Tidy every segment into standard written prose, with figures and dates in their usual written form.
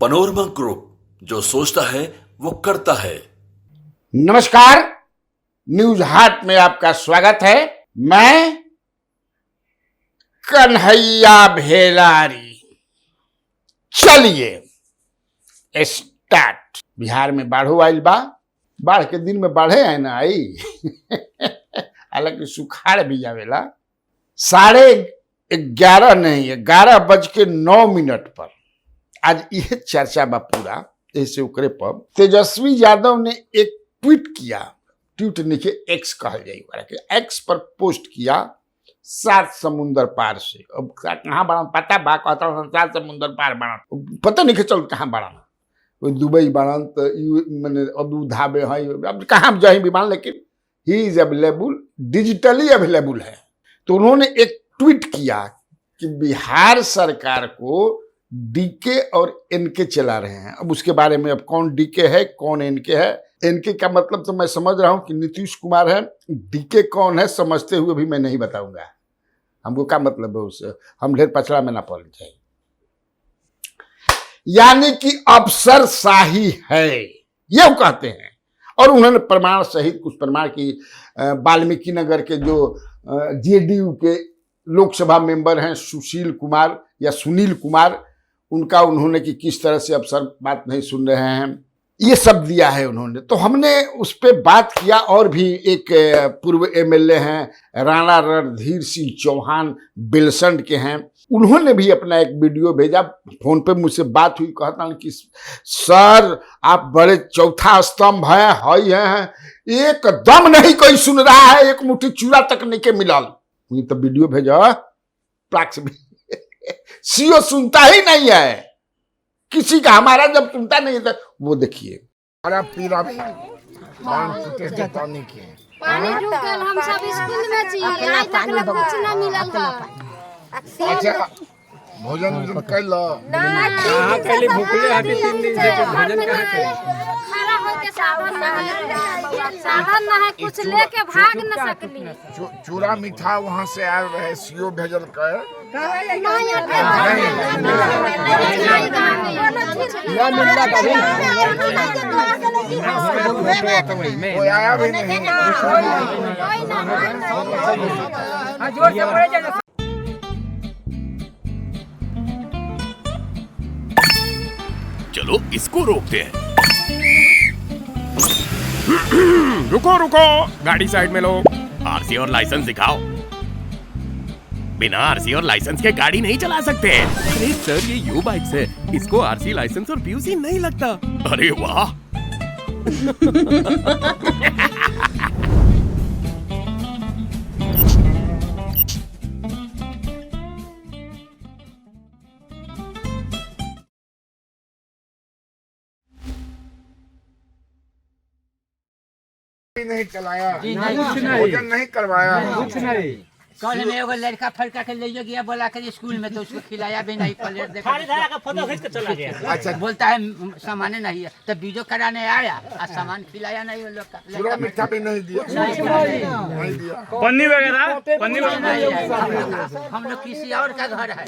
Panorama group, जो सोचता है वो करता है। नमस्कार, न्यूज हाट में आपका स्वागत है। मैं कन्हैया भेलारी। चलिए स्टार्ट। बिहार में बाढ़ो आइल बा। बाढ़ के दिन में बाढ़े है ना आई हालांकि सुखाड़ भी आवेला। 11:30 नहीं, 11:09 पर आज यह चर्चा बा पूरा। ऐसे ओकरे पर तेजस्वी यादव ने एक ट्वीट किया। ट्वीट नीचे एक्स कहल जाए, एक्स पर पोस्ट किया 7 समुंदर पार से। अब कहाँ बड़ा पता बा, कहता 7 समुंदर पार बड़ा, पता नहीं चल कहाँ बड़ा। कोई दुबई बड़न तो मैंने अबू धाबे है, अब कहाँ जाए विमान, लेकिन he is available, digitally available है। तो उन्होंने एक ट्वीट किया कि बिहार सरकार को डीके और एनके चला रहे हैं। अब उसके बारे में अब कौन डीके है कौन एनके है, एनके का मतलब तो मैं समझ रहा हूं कि नीतीश कुमार है। डीके कौन है समझते हुए भी मैं नहीं बताऊंगा। हमको क्या मतलब है उससे, हम ढेर पछड़ा में ना पड़ जाए। यानी कि अफसरशाही है ये वो कहते हैं। और उन्होंने प्रमाण सहित कुछ प्रमाण की वाल्मीकि नगर के जो जेडीयू के लोकसभा मेंबर हैं सुनील कुमार, उनका उन्होंने कि किस तरह से अफसर बात नहीं सुन रहे हैं, ये सब दिया है उन्होंने। तो हमने उस पर बात किया। और भी एक पूर्व एमएलए हैं राणा रणधीर सिंह चौहान, बेलसंड के हैं, उन्होंने भी अपना एक वीडियो भेजा। फोन पे मुझसे बात हुई, कहता हूँ कि सर आप बड़े चौथा स्तंभ हैं, एकदम नहीं कोई सुन रहा है, एक मुट्ठी चूड़ा तक नहीं के मिलल। ये तो वीडियो भेजा प्लाक्स भी सीओ सुनता ही नहीं है किसी का, हमारा जब सुनता नहीं है। वो देखिए पानी रुकल, हम सब स्कूल में छी, आज तक कुछ ना मिलल बा। अच्छा भोजन कर लो कहाँ के लिए भूखले हटी 3 दिन से भोजन कहाँ के खड़ा होके साधन ना है, कुछ लेके भाग न सकली। चूड़ा मीठा वहाँ से आयल रहे, सीओ भेजल कर कोई आया भी नहीं। चलो इसको रोकते हैं। रुको गाड़ी साइड में लो। आरसी और लाइसेंस दिखाओ। बिना आरसी और लाइसेंस के गाड़ी नहीं चला सकते। अरे सर ये यू बाइक्स है, इसको आरसी लाइसेंस और पीयूसी नहीं लगता। अरे वाह नहीं चलाया, भोजन नहीं करवाया, कुछ नहीं। कल में एगो लड़का फड़का के ले गया बोला कर स्कूल में, तो उसको खिलाया भी नहीं, प्लेट देखा फोटो खींच के चला गया। अच्छा बोलता है सामान नहीं है, तो वीडियो कराने आया और सामान खिलाया नहीं वो लोग का। चूड़ा मीठा भी नहीं दिया, नहीं दिया। पन्नी वगैरह हम लोग किसी और का घर है,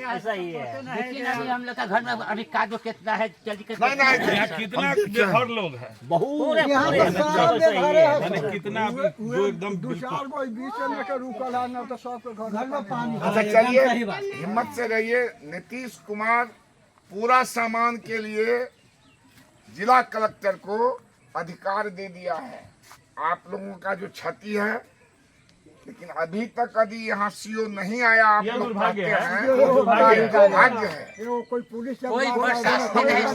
ऐसा ही है। लेकिन अभी हम लोग का घर में अभी कादो कितना है, जल्दी कितना बेघर लोग हैं, बहुत कितना जो एकदम 2-4 गो बीच में के रुकल है ना, तो सबके घर में पानी। अच्छा चलिए हिम्मत से रहिए। नीतीश कुमार पूरा सामान के लिए जिला कलेक्टर को अधिकार दे दिया है। आप लोगों का जो क्षति है, लेकिन अभी तक यदि यहाँ सीओ नहीं आया, आप लोग कहते हैं दुर्भाग्य है। कोई पुलिस कोई प्रशासन नहीं।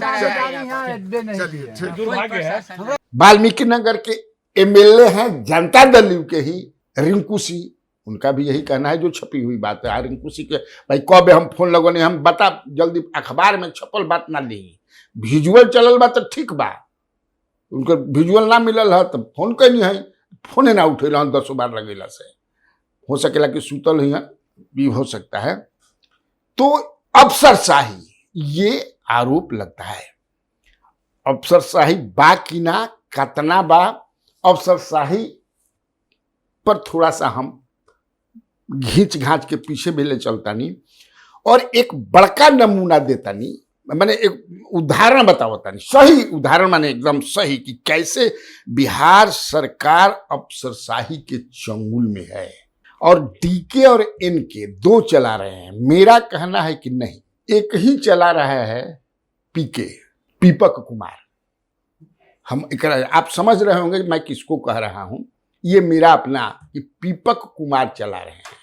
वाल्मीकि नगर के एमएलए हैं जनता दल के ही रिंकू सिंह, उनका भी यही कहना है जो छपी हुई बात है। रिंकू सिंह के भाई कब हम फोन लगोने, हम बता जल्दी, अखबार में छपल बात ना दी, विजुअल चलल बा तो ठीक बा, उनको विजुअल ना मिलल है तो फोन कैनी है, फोने ना उठे 10 बार लगेला से। हो सकेला कि सुतल ही भी हो सकता है। तो अफसरशाही ये आरोप लगता है। अफसरशाही बा कि ना, कतना बा, अफसरशाही पर थोड़ा सा हम घींच घांच के पीछे भी ले चलता नहीं। और एक बड़का नमूना देता नहीं, मैंने एक उदाहरण बताओ तानी, सही उदाहरण माने एकदम सही कि कैसे बिहार सरकार अफसरशाही के चंगुल में है और डीके और एनके दो चला रहे हैं। मेरा कहना है कि नहीं, एक ही चला रहा है, पीके, पीपक कुमार। आप समझ रहे होंगे मैं किसको कह रहा हूं, ये मेरा अपना कि पीपक कुमार चला रहे हैं,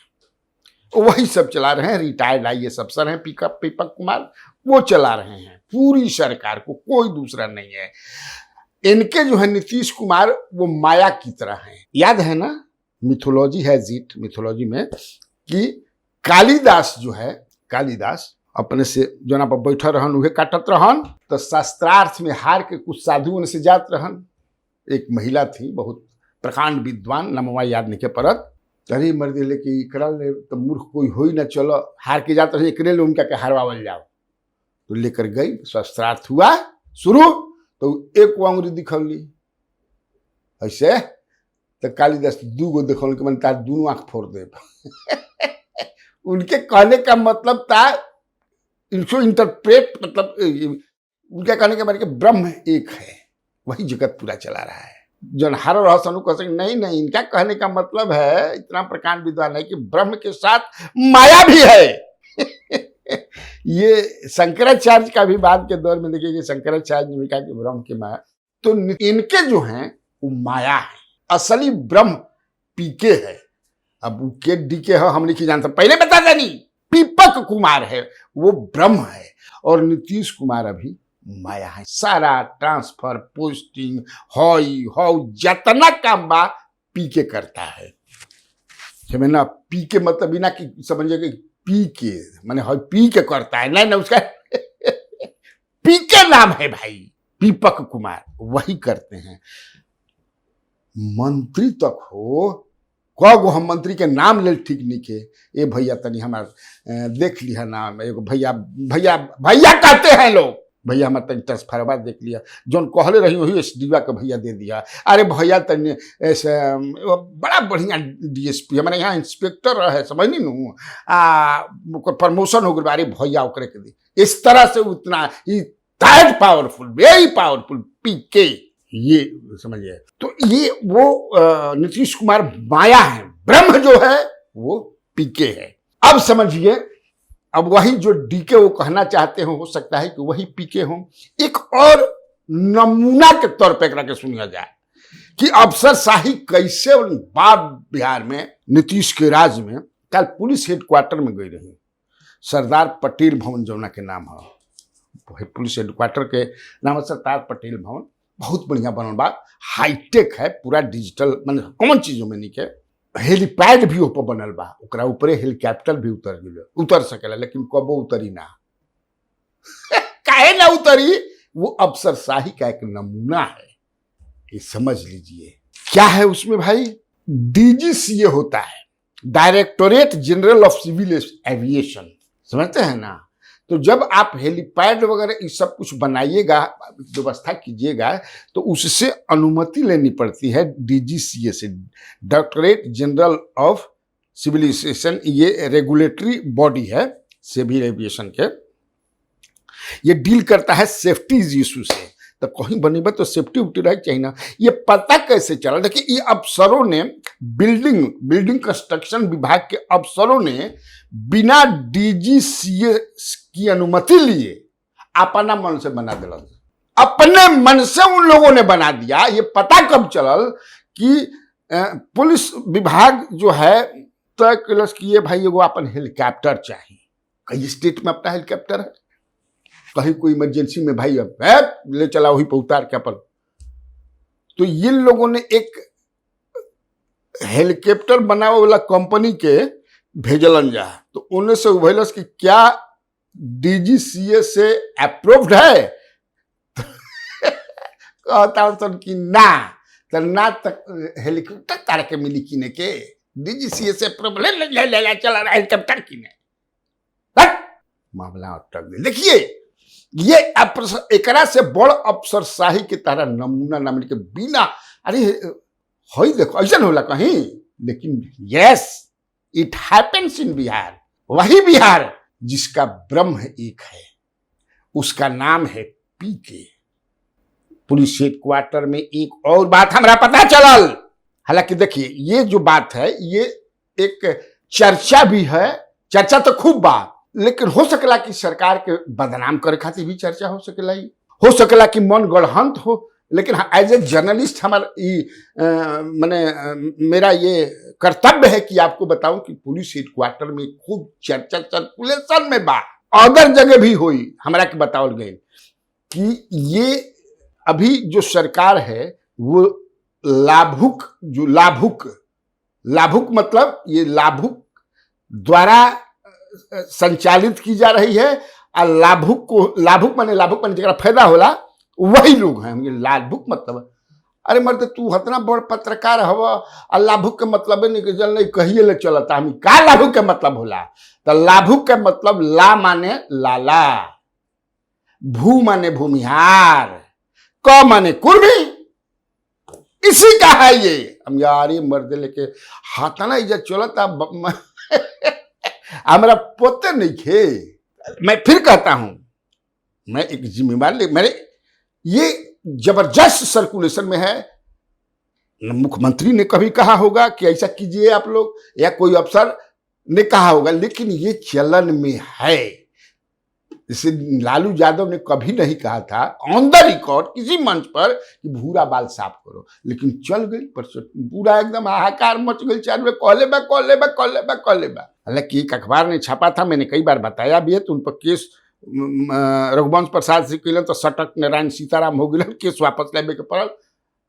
वही सब चला रहे हैं। रिटायर्ड IAS अफसर हैं पीपक कुमार, वो चला रहे हैं पूरी सरकार को, कोई दूसरा नहीं है। इनके जो है नीतीश कुमार वो माया की तरह हैं। याद है ना, मिथोलॉजी है जीट, मिथोलॉजी में कि कालिदास जो है, कालिदास अपने से जना पर बैठा रहन उहे काटत रहन, तो शास्त्रार्थ में हार के कुछ साधुओं से जात रहन। एक महिला थी बहुत प्रकांड विद्वान, नमवा याद नहीं के परत, अरे मर्दी लेके इकरा ले तो मूर्ख कोई हो ही ना, चलो हार के जाते रहे, एकरे ले उनका के हारवावल जाओ। तो लेकर गई, शस्त्रार्थ हुआ शुरू, तो एक अंगुरी दिखौली ऐसे, तो कालिदास दू गो दिखौल के मन तार दोनों आंख फोड़ दे। उनके कहने का मतलब था, इनको इंटरप्रेट मतलब उनके कहने का मतलब कि ब्रह्म एक है, वही जगत पूरा चला रहा है। जन हर रहसन कह सके नहीं, इनका कहने का मतलब है, इतना प्रकांड विद्वान है कि ब्रह्म के साथ माया भी है। ये शंकराचार्य का भी बाद के दौर में देखिए, शंकराचार्य ने भी कहा कि ब्रह्म की माया, तो इनके जो हैं वो माया है, असली ब्रह्म पीके है। अब वो के डीके है हम नहीं जानते, पहले बता देनी, पीपक कुमार है वो ब्रह्म है, और नीतीश कुमार अभी माया है। सारा ट्रांसफर, पोस्टिंग, हौ जतना काम बा पीके करता है। ना पीके मतलब बिना कि समझिए कि पीके माने हौ पीके करता है, नहीं उसका पीके नाम है भाई, पीपक कुमार, वही करते हैं। मंत्री तक हो, कगो हम मंत्री के नाम ले ठीक नहीं के, ए भैया तनी हमार देख लिया नाम, एगो भैया भैया भैया कहते हैं लोग, भैया हमारे तनी ट्रांसफरवा देख लिया, जोन कहले रही वही SDO का भैया दे दिया। अरे भैया तनी ऐसे बड़ा बढ़िया DSP हमारे यहाँ इंस्पेक्टर है, समझ नहीं नू, प्रमोशन हो गया, अरे भैया ओकरे के दी। इस तरह से उतना ही पावरफुल, वेरी पावरफुल पीके, ये समझिए। तो ये वो नीतीश कुमार माया है, ब्रह्म जो है वो पीके है। अब समझिए, अब वही जो डीके वो कहना चाहते हो सकता है कि वही पीके हो। एक और नमूना के तौर पे एकरा के सुनिया जाए कि अफसरशाही कैसे बाद बिहार में नीतीश के राज में। कल पुलिस हेडक्वार्टर में गई रही, सरदार पटेल भवन जौना के नाम है, पुलिस हेडक्वार्टर के नाम है सरदार पटेल भवन, बहुत बढ़िया बनल बा, हाईटेक है, पूरा डिजिटल, मतलब कौन चीजों में नहीं के। हेलीपैड भी ऊपर बनल बा, ओकरा ऊपरे हेलीकॉप्टर भी उतर सकेला, लेकिन कबो उतरी ना। काहे ना उतरी, वो अफसरशाही का एक नमूना है, ये समझ लीजिए। क्या है उसमें भाई, DGCA होता है, directorate general of civil aviation, समझते हैं ना। तो जब आप हेलीपैड वगैरह ये सब कुछ बनाइएगा, व्यवस्था कीजिएगा, तो उससे अनुमति लेनी पड़ती है DGCA से, directorate general of civil aviation. ये रेगुलेटरी बॉडी है सिविल एविएशन के, ये डील करता है सेफ्टी इशू से। तो कहीं बनेगा तो सेफ्टी उफ्टी रह चाहिए ना। ये पता कैसे चला, देखिए ये अफसरों ने, बिल्डिंग कंस्ट्रक्शन विभाग के अफसरों ने बिना DGCA की अनुमति लिए अपना मन से बना दिला, अपने मन से उन लोगों ने बना दिया। ये पता कब चलल कि पुलिस विभाग जो है तय कलस कि ये भाई एगो अपन हेलीकॉप्टर चाहिए, कई स्टेट में अपना हेलीकॉप्टर है, कहीं कोई इमरजेंसी में भाई ले चला वही पे उतार के अपन। तो ये लोगों ने एक हेलीकॉप्टर बनावे वाला कंपनी के भेजलन जा, तो उन्हें से उभैलस कि क्या DGCA से अप्रूव्ड है। कहता सर कि ना, तो ना तक हेलीकॉप्टर तार के मिली किने के, DGCA से अप्रूव ले चला रहा हेलीकॉप्टर किने, मामला अटक गया। देखिए ये एकरा से बड़ अफसरशाही के तरह नमूना नाम के बिना, अरे हई देखो ऐसा होला कहीं, लेकिन yes it happens in Bihar, वही बिहार जिसका ब्रह्म एक है, उसका नाम है पीके। पुलिस हेडक्वार्टर में एक और बात हमरा पता चलल। हालांकि देखिए ये जो बात है ये एक चर्चा भी है, चर्चा तो खूब बा, लेकिन हो सकला कि सरकार के बदनाम करे खातिर भी चर्चा हो सकेला, हो सकला कि मन गढ़ंत हो, लेकिन एज ए जर्नलिस्ट हमारा मैंने मेरा ये कर्तव्य है कि आपको बताऊं कि पुलिस हेडक्वार्टर में खूब चर्चा सर्कुलेशन में बा, अदर जगह भी हुई। हमरा के बताओल गए कि ये अभी जो सरकार है वो लाभुक मतलब ये लाभुक द्वारा संचालित की जा रही है, और लाभुक माने जरा फायदा होला वही लोग हैं। ये लाभुक मतलब, अरे मर्द तू हतना बड़ पत्रकार हव और लाभुक के मतलब नहीं कहिए ले चलता हम का लाभुक के मतलब होला। तो लाभुक के मतलब ला माने लाला, भू माने भूमिहार, क माने कुर्मी, इसी का है ये। हम यार ये मर्द लेके हाथ ना इज्जत चलता हमारा पोते नहीं खे। मैं फिर कहता हूं, मैं एक जिम्मेवार मैंने ये जबरदस्त सर्कुलेशन में है। मुख्यमंत्री ने कभी कहा होगा कि ऐसा कीजिए आप लोग, या कोई अफसर ने कहा होगा, लेकिन ये चलन में है। जैसे लालू यादव ने कभी नहीं कहा था ऑन द रिकॉर्ड किसी मंच पर कि भूरा बाल साफ करो, लेकिन चल गई परसों पूरा एकदम हाहाकार मच गई, चार में कहले बा। हालांकि एक अखबार ने छापा था, मैंने कई बार बताया भी है, तो उन पर केस रघुवंश प्रसाद से कैलन तो सटक नारायण सीताराम हो गए, केस वापस लेबे के पड़ल,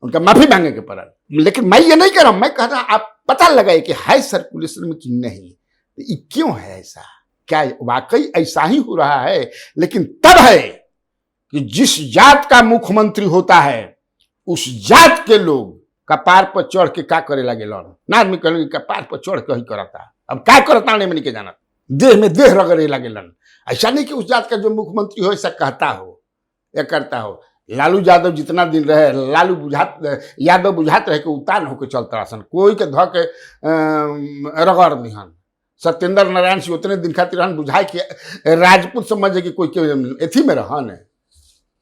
उनका माफी मांगे के पड़ल। लेकिन मैं ये नहीं कह रहा हूं, मैं कह रहा आप पता लगाए कि हाई सर्कुलेशन में कि नहीं, तो ये क्यों है ऐसा, क्या वाकई ऐसा ही हो रहा है। लेकिन तब है कि जिस जात का मुख्यमंत्री होता है उस जात के लोग कपार पर चढ़ के क्या करे लगे लड़ ना, आदमी कहने कपार पर चढ़ के ही करता, अब क्या करता नहीं मैंने के जाना, देह में देह रगड़े लगे लन। ऐसा नहीं कि उस जात का जो मुख्यमंत्री हो ऐसा कहता हो या करता हो। लालू यादव जितना दिन रहे, यादव बुझात रहे कि उतान होकर चलता सन, कोई के ध के रगड़ निहन। सत्येंद्र नारायण सिंह उतने दिन खातिर रहन बुझाए कि राजपूत समझे कि कोई के एथी में रहन है,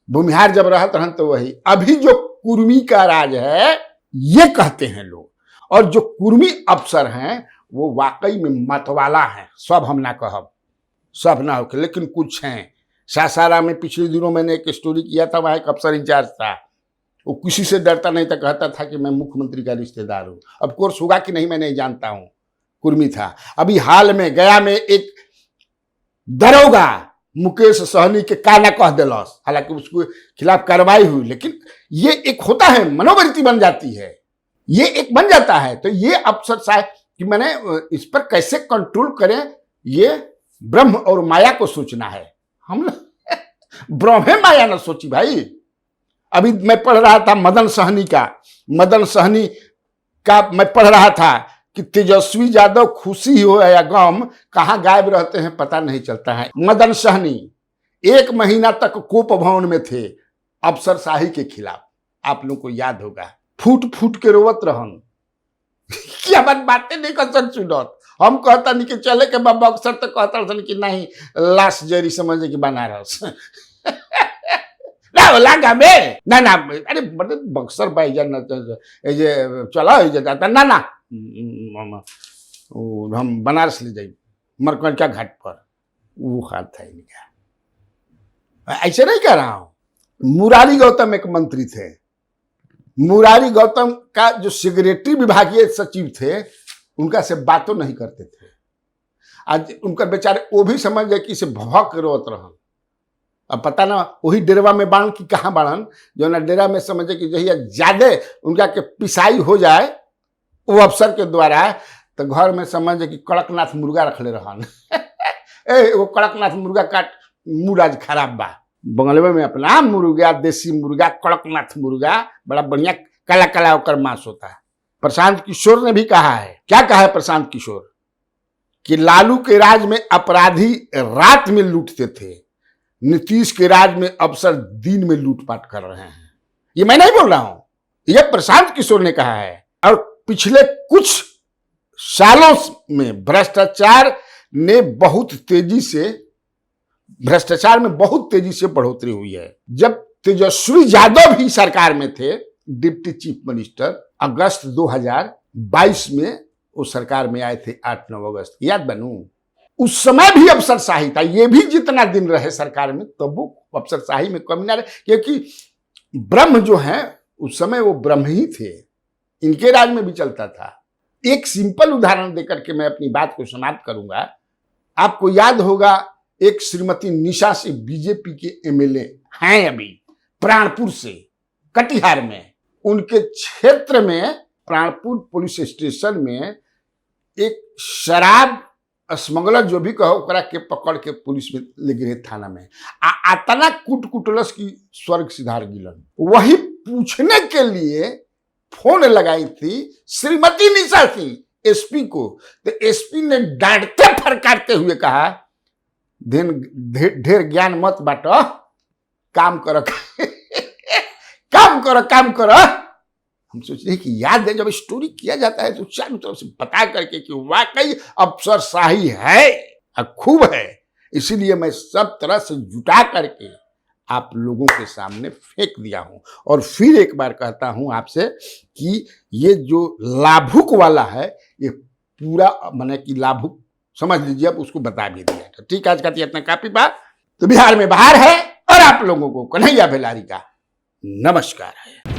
भूमिहार जब रहत रहन तो वही। अभी जो कुर्मी का राज है ये कहते हैं लोग, और जो कुर्मी अफसर हैं वो वाकई में मतवाला हैं। सब हम ना कहब, सब ना होके, लेकिन कुछ हैं। सासाराम में पिछले दिनों मैंने एक स्टोरी किया था, वहाँ एक अफसर इंचार्ज था, वो किसी से डरता नहीं था, कहता था कि मैं मुख्यमंत्री का रिश्तेदार हूँ। अब कोर्स होगा कि नहीं मैं नहीं जानता हूँ, कुर्मी था। अभी हाल में गया में एक दरोगा मुकेश सहनी के काना कह दिलस, हालांकि उसके खिलाफ कार्रवाई हुई, लेकिन ये एक होता है, मनोवृत्ति बन जाती है, ये एक बन जाता है। तो ये अफसर साहब कि मैंने इस पर कैसे कंट्रोल करें, ये ब्रह्म और माया को सोचना है। हम ब्रह्म माया न सोची भाई। अभी मैं पढ़ रहा था मदन सहनी का मैं पढ़ रहा था कि तेजस्वी यादव खुशी हो या गम कहाँ गायब रहते हैं पता नहीं चलता है। मदन सहनी 1 महीना तक कोप भवन में थे अफसर शाही के खिलाफ, आप लोगों को याद होगा, फूट फूट के रोवत रहन। क्या बातें नहीं कर सन सुनत, हम कहता नहीं कि चले के बाबा अक्सर तो कहता सन कि नहीं लाश जरी समझे कि बनारस ना लागा में ना अरे बड़े बक्सर भाई जान ये चला जाता ना हम बनारस ले जाए मरकंडा घाट पर, वो हाथ था इनका। ऐसे नहीं कह रहा हूं। मुरारी गौतम एक मंत्री थे, मुरारी गौतम का जो सेक्रेटरी विभागीय सचिव थे उनका से बातों नहीं करते थे। आज उनका बेचारे वो भी समझ गए कि इसे भवक रोत रहन। अब पता ना वही डेरवा में बाण कि कहाँ बाणन, जो ना डेरा में समझे कि जहिया ज्यादा उनका के पिसाई हो जाए वो अफसर के द्वारा, तो घर में समझे कि कड़कनाथ मुर्गा रखले रहन वो कड़कनाथ मुर्गा काट मूड आज खराब बा। बंगलवे में अपना मुर्गा, देसी मुर्गा, कड़कनाथ मुर्गा, बड़ा बढ़िया काला काला होकर मांस होता है। प्रशांत किशोर ने भी कहा है, क्या कहा है प्रशांत किशोर, कि लालू के राज में अपराधी रात में लूटते थे, नीतीश के राज में अफसर दिन में लूटपाट कर रहे हैं। ये मैं नहीं बोल रहा हूं, यह प्रशांत किशोर ने कहा है। और पिछले कुछ सालों में भ्रष्टाचार ने बहुत तेजी से, भ्रष्टाचार में बहुत तेजी से बढ़ोतरी हुई है। जब तेजस्वी यादव भी सरकार में थे, डिप्टी चीफ मिनिस्टर, अगस्त 2022 में वो सरकार में आए थे, 8-9 अगस्त, याद बनू, उस समय भी अफसरशाही था। ये भी जितना दिन रहे सरकार में तब वो अफसरशाही में कमी ना रहे, क्योंकि ब्रह्म जो है उस समय वो ब्रह्म ही थे, इनके राज में भी चलता था। एक सिंपल उदाहरण देकर के मैं अपनी बात को समाप्त करूंगा। आपको याद होगा, एक श्रीमती निशा से बीजेपी के एमएलए हैं अभी, प्राणपुर से, कटिहार में, उनके क्षेत्र में प्राणपुर पुलिस स्टेशन में एक शराब स्मगलर जो भी कहो ओकरा के पकड़ के पुलिस में ले गए थाना में। आतना कुटलस की स्वर्ग सिधार गिलन। वही पूछने के लिए फोन लगाई थी श्रीमती निशा सिंह एसपी को, तो एसपी ने डांटते फरकारते हुए कहा, ढेर ज्ञान मत बांटो, काम करो काम करो। हम सोच रहे कि याद है, जब स्टोरी किया जाता है तो चारों तरफ से बता करके कि वाकई अफसरशाही है, खूब है। इसीलिए मैं सब तरह से जुटा करके आप लोगों के सामने फेंक दिया हूं। और फिर एक बार कहता हूं आपसे कि ये जो लाभुक वाला है, ये पूरा माने कि लाभुक समझ लीजिए, अब उसको बता भी दिया। तो ठीक, आज का इतना काफी बात। तो बिहार में बाहर है, और आप लोगों को कन्हैया बेलारी का नमस्कार है।